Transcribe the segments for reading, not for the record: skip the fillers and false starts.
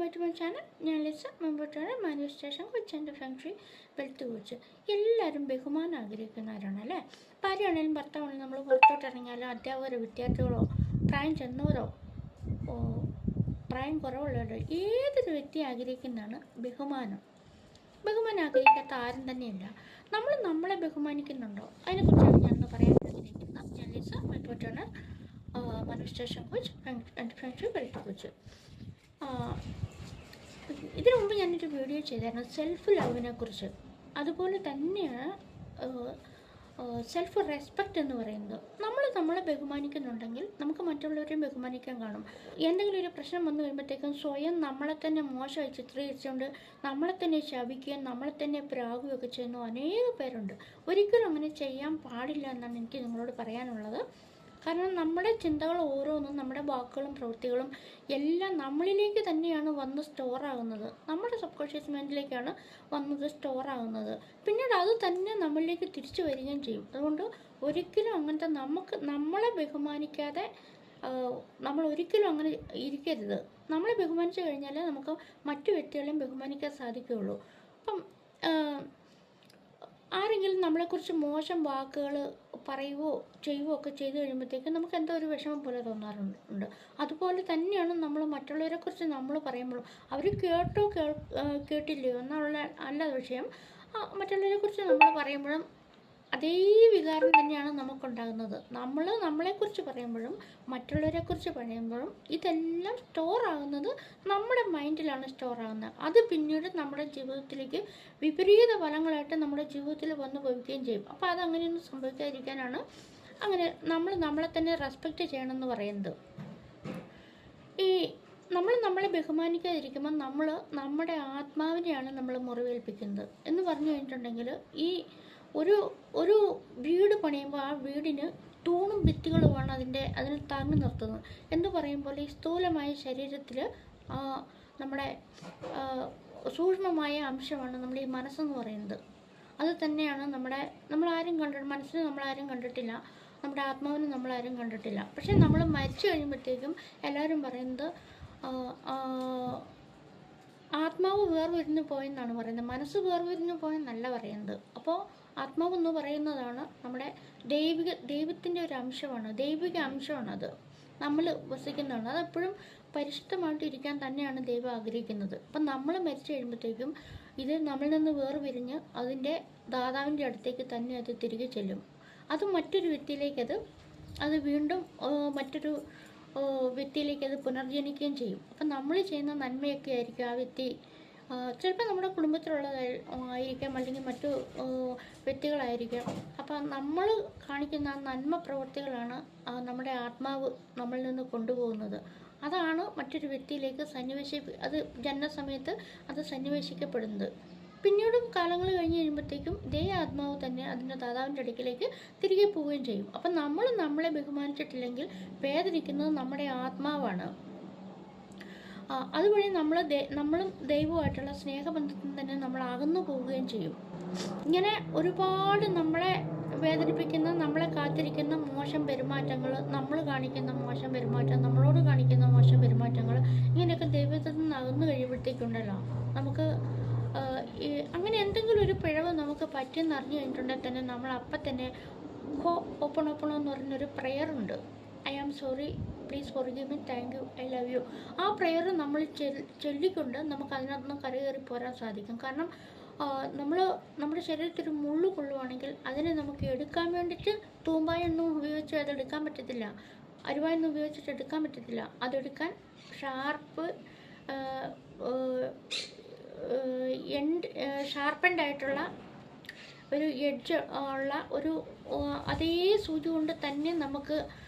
Back to my channel. ഞാൻ Lisa, മെമ്പർട്ടാണ് manifestation coach and factory wealth coach. എല്ലാവരും ബഹുമാനം ആഗ്രഹിക്കുന്നവരാണ് അല്ലേ? ഭാര്യയാണെങ്കിലും ഭർത്താവാണെങ്കിലും നമ്മൾ പുറത്തോട്ട് ഇറങ്ങിയാലും അധ്യാപകരോ വിദ്യാർത്ഥികളോ പ്രായം ചെന്നവരോ പ്രായം കുറവുള്ളവരോ ഏതൊരു വ്യക്തി ആഗ്രഹിക്കുന്നതാണ് ബഹുമാനം. ബഹുമാനം ആഗ്രഹിക്കാത്ത ആരും തന്നെയില്ല. നമ്മൾ നമ്മളെ ബഹുമാനിക്കുന്നുണ്ടോ? അതിനെക്കുറിച്ചാണ് ഞാനൊന്ന് പറയാൻ ആഗ്രഹിക്കുന്നത്. ഞാൻ ലിസ, മെമ്പർട്ടാണ് manifestation coach and factory wealth coach. ഇതിനു മുമ്പ് ഞാനൊരു വീഡിയോ ചെയ്തായിരുന്നു സെൽഫ് ലവിനെ കുറിച്ച്. അതുപോലെ തന്നെയാണ് സെൽഫ് റെസ്പെക്റ്റ് എന്ന് പറയുന്നത്. നമ്മളെ ബഹുമാനിക്കുന്നുണ്ടെങ്കിൽ നമുക്ക് മറ്റുള്ളവരെയും ബഹുമാനിക്കാൻ കാണും. എന്തെങ്കിലും ഒരു പ്രശ്നം വന്നു വരുമ്പോഴത്തേക്കും സ്വയം നമ്മളെ തന്നെ മോശമായി ചിത്രീകരിച്ചുകൊണ്ട് നമ്മളെ തന്നെ ശപിക്കുകയും നമ്മളെ തന്നെ പ്രാകുകയൊക്കെ ചെയ്യുന്ന അനേക പേരുണ്ട്. ഒരിക്കലും അങ്ങനെ ചെയ്യാൻ പാടില്ല എന്നാണ് എനിക്ക് നിങ്ങളോട് പറയാനുള്ളത്. കാരണം നമ്മുടെ ചിന്തകൾ ഓരോന്നും, നമ്മുടെ വാക്കുകളും പ്രവൃത്തികളും എല്ലാം നമ്മളിലേക്ക് തന്നെയാണ് വന്ന് സ്റ്റോറാകുന്നത്. നമ്മുടെ സബ് കോൺഷ്യസ് മൈൻഡിലേക്കാണ് വന്നത് സ്റ്റോറാകുന്നത്. പിന്നീട് അത് തന്നെ നമ്മളിലേക്ക് തിരിച്ചു വരികയും ചെയ്യും. അതുകൊണ്ട് ഒരിക്കലും അങ്ങനത്തെ നമ്മളെ ബഹുമാനിക്കാതെ നമ്മൾ ഒരിക്കലും അങ്ങനെ ഇരിക്കരുത്. നമ്മളെ ബഹുമാനിച്ചു കഴിഞ്ഞാൽ നമുക്ക് മറ്റു വ്യക്തികളെയും ബഹുമാനിക്കാൻ സാധിക്കുകയുള്ളൂ. അപ്പം ആരെങ്കിലും നമ്മളെക്കുറിച്ച് മോശം വാക്കുകൾ പറയുകയോ ചെയ്യുകയോ ഒക്കെ ചെയ്തു കഴിയുമ്പോഴത്തേക്കും നമുക്ക് എന്തോ ഒരു വിഷമം പോലെ തോന്നാറുണ്ട്. അതുപോലെ തന്നെയാണ് നമ്മൾ മറ്റുള്ളവരെക്കുറിച്ച് നമ്മൾ പറയുമ്പോഴും അവർ കേട്ടില്ലയോ എന്നുള്ള അല്ല വിഷയം. മറ്റുള്ളവരെക്കുറിച്ച് നമ്മൾ പറയുമ്പോഴും അതേ വികാരം തന്നെയാണ് നമുക്കുണ്ടാകുന്നത്. നമ്മളെക്കുറിച്ച് പറയുമ്പോഴും മറ്റുള്ളവരെക്കുറിച്ച് പറയുമ്പോഴും ഇതെല്ലാം സ്റ്റോറാകുന്നത് നമ്മുടെ മൈൻഡിലാണ് സ്റ്റോറാകുന്നത്. അത് പിന്നീട് നമ്മുടെ ജീവിതത്തിലേക്ക് വിപരീത ഫലങ്ങളായിട്ട് നമ്മുടെ ജീവിതത്തിൽ വന്നു ഭവിക്കുകയും ചെയ്യും. അപ്പോൾ അതങ്ങനെയൊന്നും സംഭവിക്കാതിരിക്കാനാണ് അങ്ങനെ നമ്മളെ തന്നെ റെസ്പെക്റ്റ് ചെയ്യണമെന്ന് പറയുന്നത്. നമ്മളെ ബഹുമാനിക്കാതിരിക്കുമ്പോൾ നമ്മുടെ ആത്മാവിനെയാണ് നമ്മൾ മുറിവേൽപ്പിക്കുന്നത് എന്ന് പറഞ്ഞു കഴിഞ്ഞിട്ടുണ്ടെങ്കിൽ ഒരു വീട് പണിയുമ്പോൾ ആ വീടിന് തൂണും ഭിത്തികളുമാണ് അതിന് താങ്ങി നിർത്തുന്നത് എന്ന് പറയുമ്പോൾ ഈ സ്ഥൂലമായ ശരീരത്തിൽ നമ്മുടെ സൂക്ഷ്മമായ അംശമാണ് നമ്മുടെ ഈ മനസ്സെന്ന് പറയുന്നത്. അത് തന്നെയാണ് മനസ്സിന് നമ്മളാരും കണ്ടിട്ടില്ല, നമ്മുടെ ആത്മാവിന് നമ്മളാരും കണ്ടിട്ടില്ല. പക്ഷെ നമ്മൾ മരിച്ചു കഴിയുമ്പോഴത്തേക്കും എല്ലാവരും പറയുന്നത് ആത്മാവ് വേർപിരിഞ്ഞു പോയെന്നാണ് പറയുന്നത്. മനസ്സ് വേർപിരിഞ്ഞു പോയെന്നല്ല പറയുന്നത്. അപ്പോൾ ആത്മാവ് എന്ന് പറയുന്നതാണ് നമ്മുടെ ദൈവത്തിൻ്റെ ഒരു അംശമാണ്, ദൈവിക അംശമാണത്. നമ്മൾ വസിക്കുന്നതാണ്. അതെപ്പോഴും പരിശുദ്ധമായിട്ട് ഇരിക്കാൻ തന്നെയാണ് ദൈവം ആഗ്രഹിക്കുന്നത്. അപ്പം നമ്മൾ മരിച്ചു കഴിയുമ്പോഴത്തേക്കും ഇത് നമ്മളിൽ നിന്ന് വേർപിരിഞ്ഞ് അതിൻ്റെ ദാതാവിൻ്റെ അടുത്തേക്ക് തന്നെ അത് തിരികെ ചെല്ലും. അത് മറ്റൊരു വ്യക്തിയിലേക്ക് അത് വീണ്ടും മറ്റൊരു വ്യക്തിയിലേക്ക് അത് പുനർജനിക്കുകയും ചെയ്യും. അപ്പം നമ്മൾ ചെയ്യുന്ന നന്മയൊക്കെ ആയിരിക്കും ആ വ്യക്തി ചിലപ്പോൾ നമ്മുടെ കുടുംബത്തിലുള്ളതായിരിക്കാം, അല്ലെങ്കിൽ മറ്റു വ്യക്തികളായിരിക്കാം. അപ്പം നമ്മൾ കാണിക്കുന്ന നന്മ പ്രവൃത്തികളാണ് നമ്മുടെ ആത്മാവ് നമ്മളിൽ നിന്ന് കൊണ്ടുപോകുന്നത്. അതാണ് മറ്റൊരു വ്യക്തിയിലേക്ക് അത് ജനനസമയത്ത് അത് സന്നിവേശിക്കപ്പെടുന്നത്. പിന്നീടും കാലങ്ങൾ കഴിഞ്ഞ് കഴിയുമ്പോഴത്തേക്കും ഇതേ ആത്മാവ് തന്നെ അതിൻ്റെ ദാതാവിൻ്റെ അടുക്കിലേക്ക് തിരികെ പോവുകയും ചെയ്യും. അപ്പം നമ്മളെ ബഹുമാനിച്ചിട്ടില്ലെങ്കിൽ വേദനിക്കുന്നത് നമ്മുടെ ആത്മാവാണ്. അതുവഴി നമ്മളും ദൈവമായിട്ടുള്ള സ്നേഹബന്ധത്തിൽ തന്നെ നമ്മൾ അകന്നു പോവുകയും ചെയ്യും. ഇങ്ങനെ ഒരുപാട് നമ്മളെ വേദനിപ്പിക്കുന്ന, നമ്മളെ കാത്തിരിക്കുന്ന മോശം പെരുമാറ്റങ്ങൾ, നമ്മൾ കാണിക്കുന്ന മോശം പെരുമാറ്റം, നമ്മളോട് കാണിക്കുന്ന മോശം പെരുമാറ്റങ്ങൾ, ഇങ്ങനെയൊക്കെ ദൈവത്തിൽ നിന്ന് അകന്നു കഴിയുമ്പോഴത്തേക്കുണ്ടല്ലോ നമുക്ക് അങ്ങനെ എന്തെങ്കിലും ഒരു പിഴവ് നമുക്ക് പറ്റിയെന്ന് അറിഞ്ഞു കഴിഞ്ഞിട്ടുണ്ടെങ്കിൽ തന്നെ നമ്മൾ അപ്പം തന്നെ ഓപ്പൺ എന്ന് പറഞ്ഞൊരു പ്രയറുണ്ട്. I am sorry, please forgive me, thank you, I love you. ആ പ്രയർ നമ്മൾ ചൊല്ലിക്കൊണ്ട് നമുക്ക് അതിനകത്തുനിന്ന് കരകയറി പോരാൻ സാധിക്കും. കാരണം നമ്മുടെ ശരീരത്തിൽ ഒരു മുള്ളു കൊള്ളുവാണെങ്കിൽ അതിനെ നമുക്ക് എടുക്കാൻ വേണ്ടിയിട്ട് തൂമ്പായൊന്നും ഉപയോഗിച്ച് അതെടുക്കാൻ പറ്റത്തില്ല, അരുവായൊന്നും ഉപയോഗിച്ചിട്ട് എടുക്കാൻ പറ്റത്തില്ല. അതെടുക്കാൻ ഷാർപ്പൻഡ് ആയിട്ടുള്ള ഒരു എഡ്ജ് ഉള്ള അതേ സൂചി കൊണ്ട് തന്നെ നമുക്ക്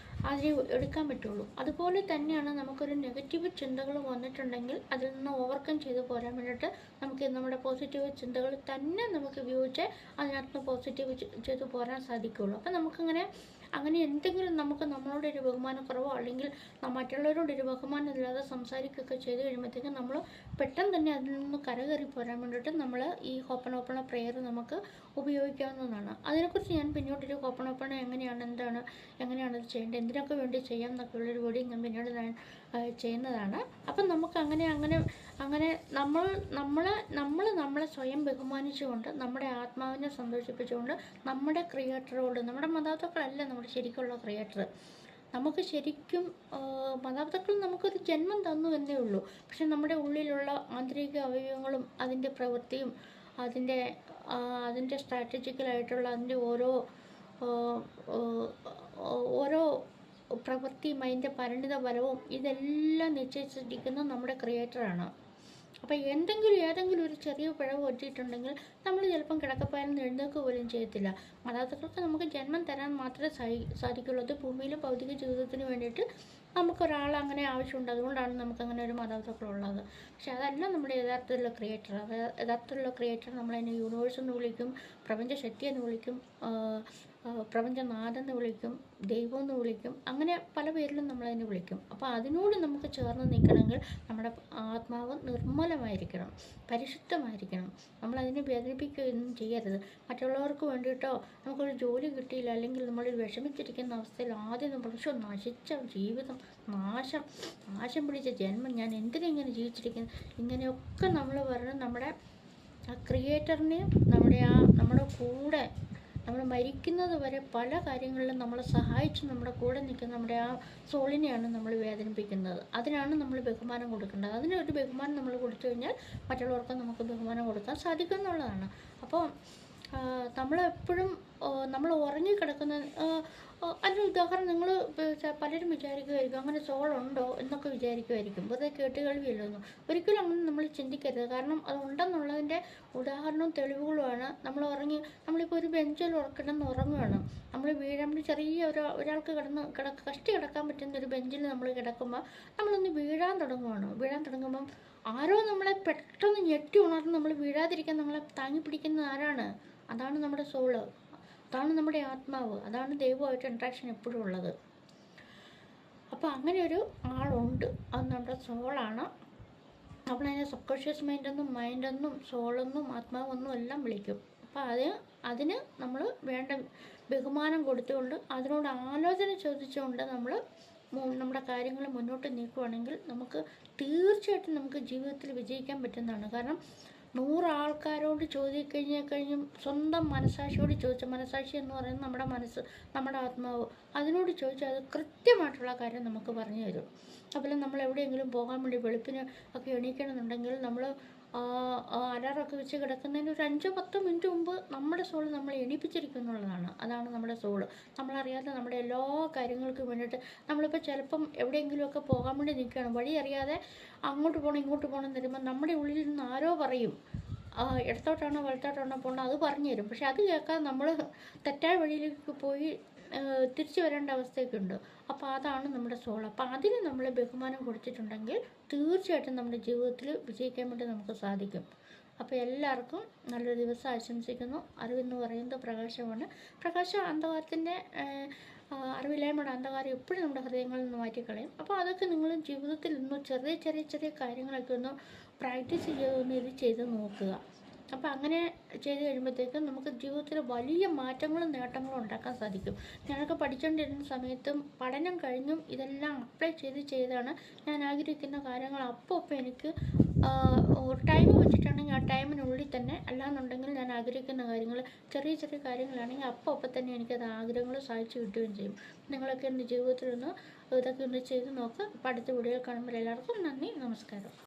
അതിനെ എടുക്കാൻ പറ്റുള്ളൂ. അതുപോലെ തന്നെയാണ് നമുക്കൊരു നെഗറ്റീവ് ചിന്തകൾ വന്നിട്ടുണ്ടെങ്കിൽ അതിൽ നിന്ന് ഓവർകം ചെയ്ത് പോരാൻ വേണ്ടിയിട്ട് നമുക്ക് നമ്മുടെ പോസിറ്റീവ് ചിന്തകൾ തന്നെ നമുക്ക് ഉപയോഗിച്ച് അതിനകത്ത് പോസിറ്റീവ് ചെയ്ത് പോരാൻ സാധിക്കുകയുള്ളൂ. അപ്പം നമുക്കങ്ങനെ എന്തെങ്കിലും നമ്മളോട് ഒരു ബഹുമാനക്കുറവോ അല്ലെങ്കിൽ മറ്റുള്ളവരോട് ഒരു ബഹുമാനം ഇല്ലാതെ സംസാരിക്കുകയൊക്കെ ചെയ്ത് കഴിയുമ്പോഴത്തേക്കും നമ്മൾ പെട്ടെന്ന് തന്നെ അതിൽ നിന്ന് കരകയറി പോരാൻ വേണ്ടിയിട്ട് നമ്മൾ ഈ ഹോപ്പൺ പ്രെയർ നമുക്ക് ഉപയോഗിക്കാവുന്നതാണ്. അതിനെക്കുറിച്ച് ഞാൻ പിന്നീടൊരു ഹോപ്പൺ എങ്ങനെയാണ് അത് ചെയ്യേണ്ടത്, എന്തിനൊക്കെ വേണ്ടി ചെയ്യാം എന്നൊക്കെ ഉള്ളൊരു വീഡിയോ ഞാൻ പിന്നീട് ചെയ്യുന്നതാണ്. അപ്പം നമുക്ക് അങ്ങനെ അങ്ങനെ അങ്ങനെ നമ്മളെ സ്വയം ബഹുമാനിച്ചുകൊണ്ട് നമ്മുടെ ആത്മാവിനെ സന്തോഷിപ്പിച്ചുകൊണ്ട് നമ്മുടെ ക്രിയേറ്ററോട്, നമ്മുടെ മാതാപിതാക്കളല്ല നമ്മുടെ ശരിക്കുള്ള ക്രിയേറ്റർ, നമുക്ക് ശരിക്കും മാതാപിതാക്കൾ നമുക്കൊരു ജന്മം തന്നു എന്നേ ഉള്ളൂ. പക്ഷെ നമ്മുടെ ഉള്ളിലുള്ള ആന്തരിക അവയവങ്ങളും അതിൻ്റെ പ്രവൃത്തിയും അതിൻ്റെ സ്ട്രാറ്റജിക്കലായിട്ടുള്ള അതിൻ്റെ ഓരോ പ്രവൃത്തിയും അതിൻ്റെ പരിണിത ഫലവും ഇതെല്ലാം നിശ്ചയിച്ചിരിക്കുന്നത് നമ്മുടെ ക്രിയേറ്ററാണ്. അപ്പോൾ ഏതെങ്കിലും ഒരു ചെറിയ പിഴവ് പറ്റിയിട്ടുണ്ടെങ്കിൽ നമ്മൾ ചിലപ്പം കിടക്കപ്പായിൽ എഴുന്നേൽക്കുക പോലും ചെയ്യത്തില്ല. മാതാപിതാക്കൾക്ക് നമുക്ക് ജന്മം തരാൻ മാത്രമേ സാധിക്കുള്ളൂ. അത് ഭൂമിയിലെ ഭൗതിക ജീവിതത്തിന് വേണ്ടിയിട്ട് നമുക്കൊരാൾ അങ്ങനെ ആവശ്യമുണ്ട്. അതുകൊണ്ടാണ് നമുക്കങ്ങനെ ഒരു മാതാപിതാക്കളുള്ളത്. പക്ഷെ അതല്ല നമ്മുടെ യഥാർത്ഥത്തിലുള്ള ക്രിയേറ്റർ. യഥാർത്ഥത്തിലുള്ള ക്രിയേറ്റർ നമ്മളതിനെ യൂണിവേഴ്സ് എന്ന് വിളിക്കും, പ്രപഞ്ചശക്തി എന്ന് വിളിക്കും, പ്രപഞ്ചനാഥൻ എന്ന് വിളിക്കും, ദൈവം എന്ന് വിളിക്കും, അങ്ങനെ പല പേരിലും നമ്മളതിനെ വിളിക്കും. അപ്പോൾ അതിനോട് നമുക്ക് ചേർന്ന് നിൽക്കണമെങ്കിൽ നമ്മുടെ ആത്മാവ് നിർമ്മലമായിരിക്കണം, പരിശുദ്ധമായിരിക്കണം. നമ്മളതിനെ വേദനിപ്പിക്കുകയൊന്നും ചെയ്യരുത്. മറ്റുള്ളവർക്ക് വേണ്ടിയിട്ടോ നമുക്കൊരു ജോലി കിട്ടിയില്ല, അല്ലെങ്കിൽ നമ്മൾ വിഷമിച്ചിരിക്കുന്ന അവസ്ഥയിൽ ആദ്യം നമ്മൾ നശിച്ച ജീവിതം, നാശം പിടിച്ച ജന്മം, ഞാൻ എന്തിനെങ്ങനെ ജീവിച്ചിരിക്കുന്നു, ഇങ്ങനെയൊക്കെ നമ്മൾ പറഞ്ഞ് നമ്മുടെ ആ ക്രിയേറ്ററിനെയും നമ്മുടെ കൂടെ നമ്മൾ മരിക്കുന്നത് വരെ പല കാര്യങ്ങളിലും നമ്മളെ സഹായിച്ച് നമ്മുടെ കൂടെ നിൽക്കുന്ന നമ്മുടെ ആ സോളിനെയാണ് നമ്മൾ വേദനിപ്പിക്കുന്നത്. അതിനാണ് നമ്മൾ ബഹുമാനം കൊടുക്കേണ്ടത്. അതിനൊരു ബഹുമാനം നമ്മൾ കൊടുത്തു കഴിഞ്ഞാൽ മറ്റുള്ളവർക്ക് നമുക്ക് ബഹുമാനം കൊടുക്കാൻ സാധിക്കും എന്നുള്ളതാണ്. അപ്പോൾ നമ്മളെപ്പോഴും നമ്മൾ ഉറങ്ങിക്കിടക്കുന്ന അതിന് ഉദാഹരണം നിങ്ങൾ പലരും വിചാരിക്കുമായിരിക്കും അങ്ങനെ സോളുണ്ടോ എന്നൊക്കെ വിചാരിക്കുമായിരിക്കും. വെറുതെ കേട്ടുകേൾവിയല്ലോ. ഒരിക്കലും അങ്ങനെ നമ്മൾ ചിന്തിക്കരുത്. കാരണം അത് ഉണ്ടെന്നുള്ളതിൻ്റെ ഉദാഹരണവും തെളിവുകളുമാണ്. നമ്മളിപ്പോൾ ഒരു ബെഞ്ചിൽ കിടന്ന് ഉറങ്ങുകയാണ്. നമ്മൾ വീഴാൻ ചെറിയ ഒരാൾക്ക് കഷ്ടി കിടക്കാൻ പറ്റുന്ന ഒരു ബെഞ്ചിൽ നമ്മൾ കിടക്കുമ്പോൾ നമ്മളൊന്ന് വീഴാൻ തുടങ്ങുമ്പം ആരോ നമ്മളെ പെട്ടെന്ന് ഞെട്ടി ഉണർന്ന് നമ്മൾ വീഴാതിരിക്കാൻ നമ്മളെ താങ്ങി പിടിക്കുന്ന ആരാണ്? അതാണ് നമ്മുടെ സോള്, അതാണ് നമ്മുടെ ആത്മാവ്, അതാണ് ദൈവമായിട്ട് ഇൻട്രാക്ഷൻ എപ്പോഴും ഉള്ളത്. അപ്പോൾ അങ്ങനെ ഒരു ആളുണ്ട്, അത് നമ്മുടെ സോളാണ്. നമ്മളതിനെ സബ്കോൺഷ്യസ് മൈൻഡെന്നും സോളെന്നും ആത്മാവെന്നും എല്ലാം വിളിക്കും. അപ്പോൾ അതിന് നമ്മൾ വേണ്ട ബഹുമാനം കൊടുത്തുകൊണ്ട് അതിനോട് ആലോചന ചോദിച്ചുകൊണ്ട് നമ്മുടെ കാര്യങ്ങൾ മുന്നോട്ട് നീക്കുകയാണെങ്കിൽ നമുക്ക് തീർച്ചയായിട്ടും നമുക്ക് ജീവിതത്തിൽ വിജയിക്കാൻ പറ്റുന്നതാണ്. കാരണം 100 ആൾക്കാരോട് ചോദിക്കഴിഞ്ഞും സ്വന്തം മനസ്സാക്ഷിയോട് ചോദിച്ച, മനസ്സാക്ഷി എന്ന് പറയുന്നത് നമ്മുടെ മനസ്സ്, നമ്മുടെ ആത്മാവ്, അതിനോട് ചോദിച്ചാൽ അത് കൃത്യമായിട്ടുള്ള കാര്യം നമുക്ക് പറഞ്ഞു തരും. അതുപോലെ നമ്മൾ എവിടെയെങ്കിലും പോകാൻ വേണ്ടി വെളുപ്പിന് ഒക്കെ എണീക്കണമെന്നുണ്ടെങ്കിൽ നമ്മൾ അലാറമൊക്കെ വെച്ച് കിടക്കുന്നതിന് ഒരു 5-10 മിനിറ്റ് മുമ്പ് നമ്മുടെ സോൾ നമ്മളെ എണീപ്പിച്ചിരിക്കും എന്നുള്ളതാണ്. അതാണ് നമ്മുടെ സോള്. നമ്മളറിയാതെ നമ്മുടെ എല്ലാ കാര്യങ്ങൾക്കും വേണ്ടിയിട്ട് നമ്മളിപ്പോൾ ചിലപ്പം എവിടെയെങ്കിലുമൊക്കെ പോകാൻ വേണ്ടി നിൽക്കുകയാണ്, വഴി അറിയാതെ അങ്ങോട്ട് പോകണം ഇങ്ങോട്ട് പോകണം എന്ന് തരുമ്പോൾ നമ്മുടെ ഉള്ളിൽ നിന്ന് ആരോ പറയും ഇടത്തോട്ടാണോ വലത്തോട്ടാണോ പോകണം, അത് പറഞ്ഞു തരും. പക്ഷെ അത് കേൾക്കാൻ നമ്മൾ തെറ്റായ വഴിയിലേക്ക് പോയി തിരിച്ചു വരേണ്ട അവസ്ഥയൊക്കെ ഉണ്ട്. അപ്പോൾ അതാണ് നമ്മുടെ സോൾ. അപ്പോൾ അതിന് നമ്മൾ ബഹുമാനം കൊടുത്തിട്ടുണ്ടെങ്കിൽ തീർച്ചയായിട്ടും നമ്മുടെ ജീവിതത്തിൽ വിജയിക്കാൻ വേണ്ടി നമുക്ക് സാധിക്കും. അപ്പോൾ എല്ലാവർക്കും നല്ലൊരു ദിവസം ആശംസിക്കുന്നു. അറിവെന്ന് പറയുന്നത് പ്രകാശമാണ്. പ്രകാശം അന്ധകാരത്തിൻ്റെ അറിവില്ലായ്മയുടെ അന്ധകാരം എപ്പോഴും നമ്മുടെ ഹൃദയങ്ങളിൽ നിന്ന് മാറ്റിക്കളയും. അപ്പോൾ അതൊക്കെ നിങ്ങൾ ജീവിതത്തിൽ ഒന്ന് ചെറിയ കാര്യങ്ങളൊക്കെ ഒന്ന് പ്രാക്ടീസ് ചെയ്ത് നോക്കുക. അപ്പോൾ അങ്ങനെ ചെയ്ത് കഴിയുമ്പോഴത്തേക്കും നമുക്ക് ജീവിതത്തിൽ വലിയ മാറ്റങ്ങളും നേട്ടങ്ങളും ഉണ്ടാക്കാൻ സാധിക്കും. ഞാനൊക്കെ പഠിച്ചുകൊണ്ടിരുന്ന സമയത്തും പഠനം കഴിഞ്ഞും ഇതെല്ലാം അപ്ലൈ ചെയ്താണ് ഞാൻ ആഗ്രഹിക്കുന്ന കാര്യങ്ങൾ അപ്പോൾ എനിക്ക് ടൈം വെച്ചിട്ടാണെങ്കിൽ ആ ടൈമിനുള്ളിൽ തന്നെ, അല്ലാന്നുണ്ടെങ്കിൽ ഞാൻ ആഗ്രഹിക്കുന്ന കാര്യങ്ങൾ ചെറിയ കാര്യങ്ങളാണെങ്കിൽ അപ്പോൾ തന്നെ എനിക്കത് ആഗ്രഹങ്ങൾ സാധിച്ചു കിട്ടുകയും ചെയ്യും. നിങ്ങളൊക്കെ എൻ്റെ ജീവിതത്തിലൊന്ന് ഇതൊക്കെ ഒന്ന് ചെയ്ത് നോക്കുക. അപ്പോൾ അടുത്ത വീഡിയോയിൽ കാണുമ്പോൾ എല്ലാവർക്കും നന്ദി, നമസ്കാരം.